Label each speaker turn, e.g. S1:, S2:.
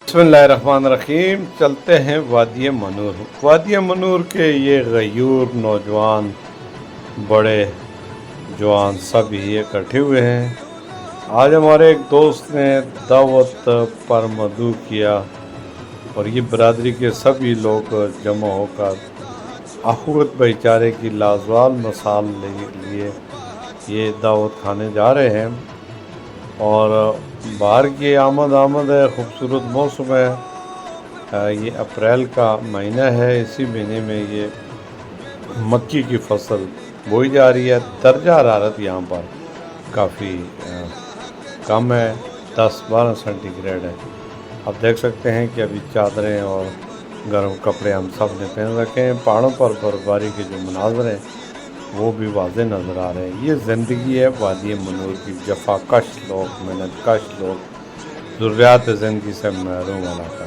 S1: बिस्मिल्लाहिर्रहमानिर्रहीम। चलते हैं वादी मनूर। वादी मनूर के ये गयूर नौजवान बड़े जवान सब ये इकट्ठे हुए हैं। आज हमारे एक दोस्त ने दावत पर मदऊ किया और ये बरादरी के सभी लोग जमा होकर अखवत भाईचारे की लाजवाल मिसाल लिए ये दावत खाने जा रहे हैं। और बाहर की आमद है, खूबसूरत मौसम है। ये अप्रैल का महीना है। इसी महीने में ये मक्की की फसल बोई जा रही है। दर्जा हरारत यहाँ पर काफ़ी कम है, 10-12 सेंटीग्रेड है। आप देख सकते हैं कि अभी चादरें और गर्म कपड़े हम सब ने पहन रखे हैं। पहाड़ों पर बर्फबारी के जो मनाज़र हैं वो भी वाज़े नज़र आ रहे हैं। ये ज़िंदगी है वादी मनूर की। जफाकश लोग, मेहनतकश लोग, ज़रूरियात ज़िंदगी से महरूम इलाका।